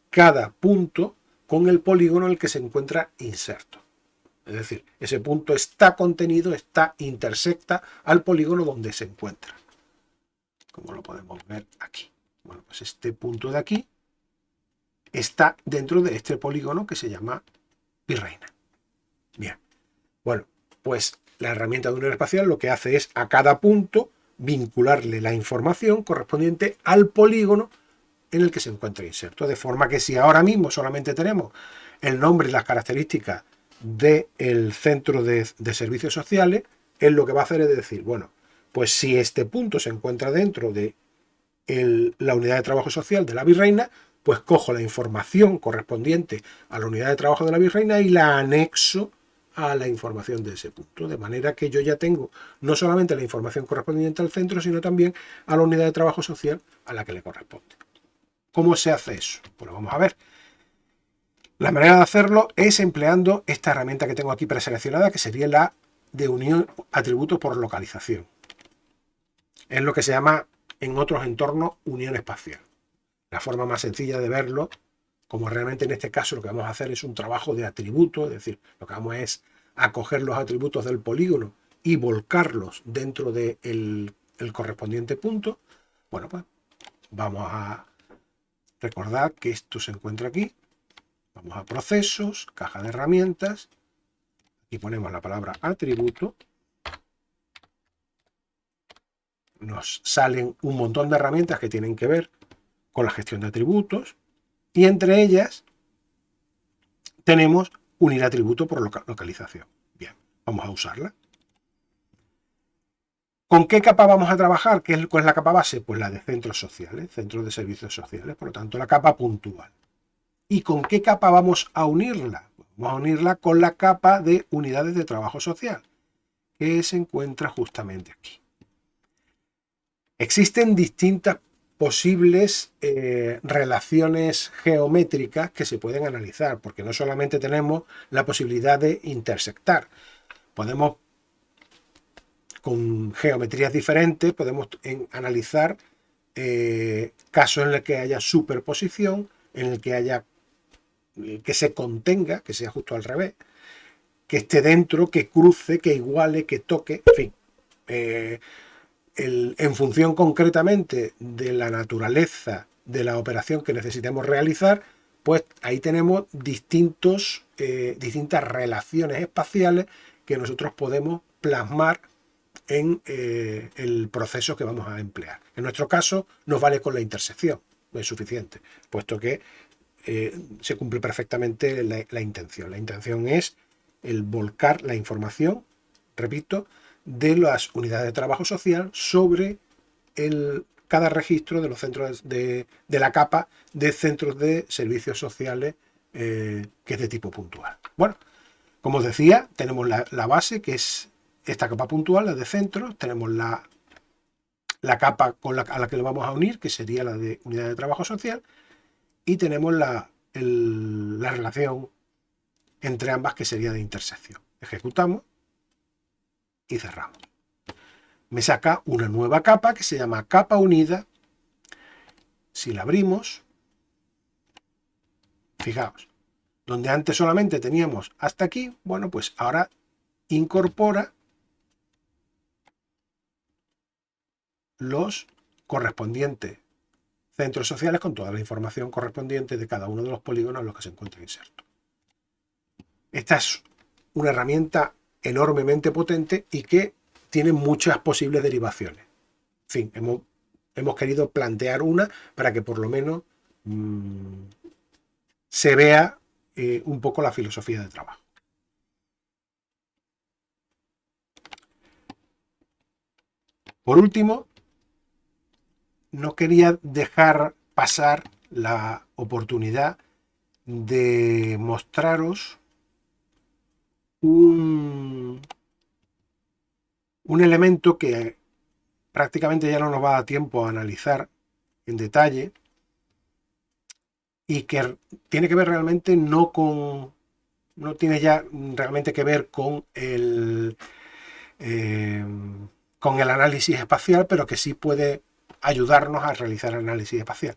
cada punto con el polígono en el que se encuentra inserto. Es decir, ese punto está contenido, intersecta al polígono donde se encuentra. Como lo podemos ver aquí. Bueno, pues este punto de aquí está dentro de este polígono que se llama Virreina. Bien, bueno, pues la herramienta de unión espacial lo que hace es a cada punto vincularle la información correspondiente al polígono en el que se encuentra inserto, de forma que si ahora mismo solamente tenemos el nombre y las características del centro de servicios sociales, él lo que va a hacer es decir, bueno, pues si este punto se encuentra dentro de la unidad de trabajo social de la Virreina, pues cojo la información correspondiente a la unidad de trabajo de la Virreina y la anexo a la información de ese punto, de manera que yo ya tengo no solamente la información correspondiente al centro, sino también a la unidad de trabajo social a la que le corresponde. ¿Cómo se hace eso? Pues lo vamos a ver. La manera de hacerlo es empleando esta herramienta que tengo aquí preseleccionada, que sería la de unión atributos por localización. Es lo que se llama en otros entornos unión espacial. La forma más sencilla de verlo, como realmente en este caso lo que vamos a hacer es un trabajo de atributos, es decir, lo que vamos es a coger los atributos del polígono y volcarlos dentro del correspondiente punto. Bueno, pues vamos a recordar que esto se encuentra aquí. Vamos a procesos, caja de herramientas, y ponemos la palabra atributo. Nos salen un montón de herramientas que tienen que ver con la gestión de atributos, y entre ellas tenemos unir atributo por localización. Bien, vamos a usarla. ¿Con qué capa vamos a trabajar? ¿Cuál es la capa base? Pues la de centros sociales, centros de servicios sociales, por lo tanto la capa puntual. ¿Y con qué capa vamos a unirla? Vamos a unirla con la capa de unidades de trabajo social, que se encuentra justamente aquí. Existen distintas posibles relaciones geométricas que se pueden analizar, porque no solamente tenemos la posibilidad de intersectar, podemos, con geometrías diferentes, podemos analizar casos en los que haya superposición, en el que haya que se contenga, que sea justo al revés, que esté dentro, que cruce, que iguale, que toque, en fin. En función concretamente de la naturaleza de la operación que necesitemos realizar, pues ahí tenemos distintas relaciones espaciales que nosotros podemos plasmar en el proceso que vamos a emplear. En nuestro caso nos vale con la intersección, no es suficiente, puesto que se cumple perfectamente la intención. La intención es el volcar la información, repito, de las unidades de trabajo social sobre cada registro de los centros de la capa de centros de servicios sociales que es de tipo puntual. Bueno, como os decía, tenemos la base, que es esta capa puntual, la de centros, tenemos la capa a la que le vamos a unir, que sería la de unidad de trabajo social, y tenemos la relación entre ambas, que sería de intersección. Ejecutamos y cerramos. Me saca una nueva capa que se llama capa unida. Si la abrimos, fijaos, donde antes solamente teníamos hasta aquí, bueno, pues ahora incorpora los correspondientes centros sociales con toda la información correspondiente de cada uno de los polígonos en los que se encuentra inserto. Esta es una herramienta enormemente potente y que tiene muchas posibles derivaciones. En fin, hemos querido plantear una para que por lo menos se vea un poco la filosofía de trabajo. Por último, no quería dejar pasar la oportunidad de mostraros un elemento que prácticamente ya no nos va a dar tiempo a analizar en detalle y que tiene que ver realmente no tiene ya realmente que ver con el análisis espacial, pero que sí puede ayudarnos a realizar análisis espacial.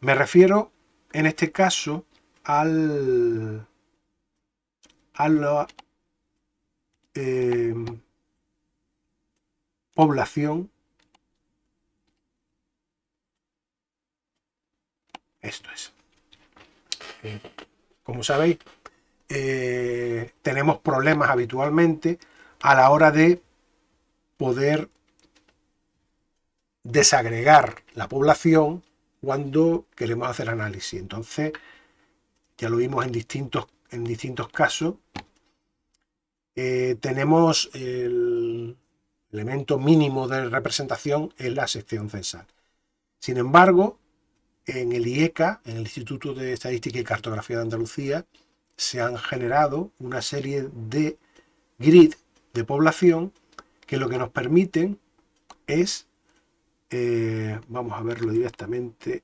Me refiero en este caso a la población. Esto es. Como sabéis, tenemos problemas habitualmente a la hora de poder desagregar la población cuando queremos hacer análisis. Entonces, ya lo vimos en distintos casos. Tenemos el elemento mínimo de representación en la sección censal. Sin embargo, en el IECA, en el Instituto de Estadística y Cartografía de Andalucía, se han generado una serie de grid de población que lo que nos permiten es, vamos a verlo directamente,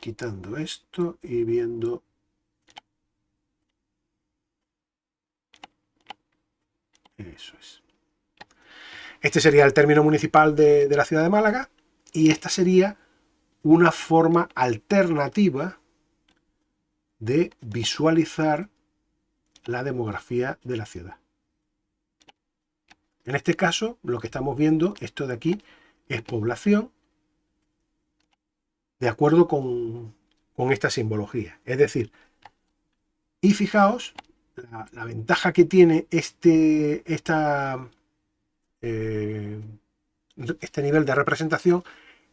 quitando esto y viendo eso es. Este sería el término municipal de la ciudad de Málaga y esta sería una forma alternativa de visualizar la demografía de la ciudad. En este caso, lo que estamos viendo, esto de aquí, es población de acuerdo con esta simbología. Es decir, y fijaos, la ventaja que tiene este nivel de representación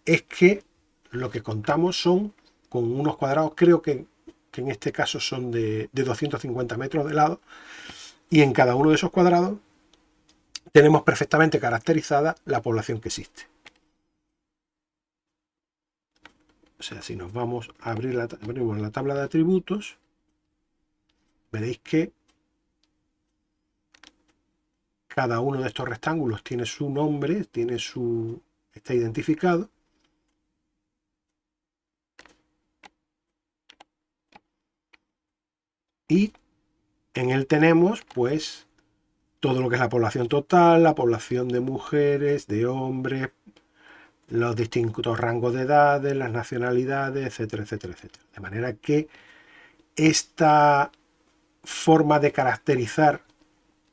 es que lo que contamos son con unos cuadrados, creo que en este caso son de 250 metros de lado, y en cada uno de esos cuadrados tenemos perfectamente caracterizada la población que existe. O sea, si nos vamos a abrimos la tabla de atributos, veréis que cada uno de estos rectángulos tiene su nombre, está identificado. Y en él tenemos, pues, todo lo que es la población total, la población de mujeres, de hombres, los distintos rangos de edades, las nacionalidades, etcétera, etcétera, etcétera. De manera que esta forma de caracterizar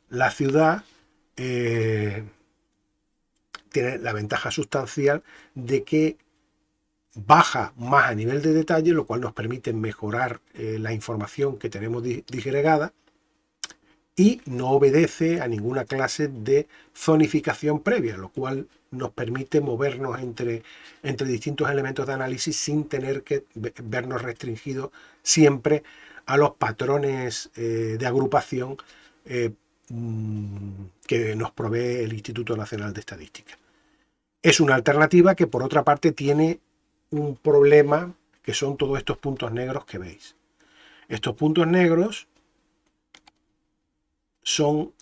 la ciudad tiene la ventaja sustancial de que baja más a nivel de detalle, lo cual nos permite mejorar la información que tenemos disgregada y no obedece a ninguna clase de zonificación previa, lo cual nos permite movernos entre distintos elementos de análisis sin tener que vernos restringidos siempre a los patrones de agrupación que nos provee el Instituto Nacional de Estadística. Es una alternativa que, por otra parte, tiene un problema, que son todos estos puntos negros que veis. Estos puntos negros son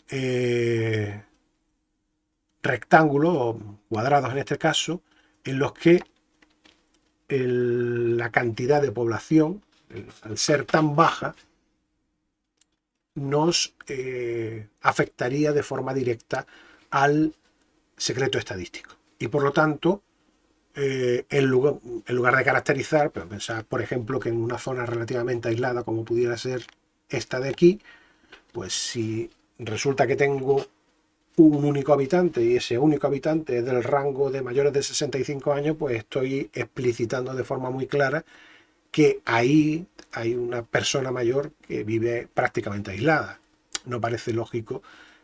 rectángulos o cuadrados en este caso, en los que la cantidad de población, al ser tan baja, nos afectaría de forma directa al secreto estadístico. Y por lo tanto, en lugar de caracterizar, pero pensar, por ejemplo, que en una zona relativamente aislada, como pudiera ser esta de aquí, pues si resulta que tengo un único habitante y ese único habitante es del rango de mayores de 65 años, pues estoy explicitando de forma muy clara que ahí hay una persona mayor que vive prácticamente aislada. No parece lógico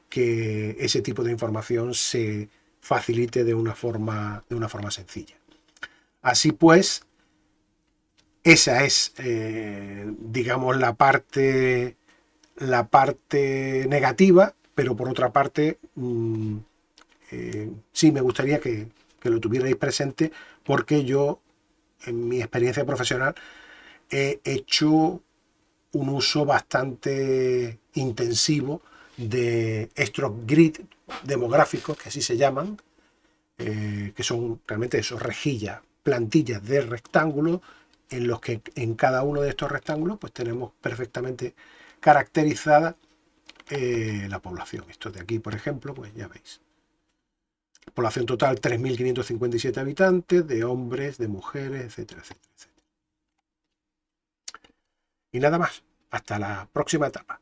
que ese tipo de información se facilite de una forma sencilla. Así pues, esa es, digamos, la parte negativa, pero por otra parte, sí me gustaría que lo tuvierais presente, porque yo, en mi experiencia profesional, he hecho un uso bastante intensivo de estos grid demográficos, que así se llaman, que son realmente esos rejillas, plantillas de rectángulos, en los que en cada uno de estos rectángulos pues tenemos perfectamente caracterizada la población. Esto de aquí, por ejemplo, pues ya veis. Población total 3.557 habitantes, de hombres, de mujeres, etcétera, etcétera, etcétera. Y nada más. Hasta la próxima etapa.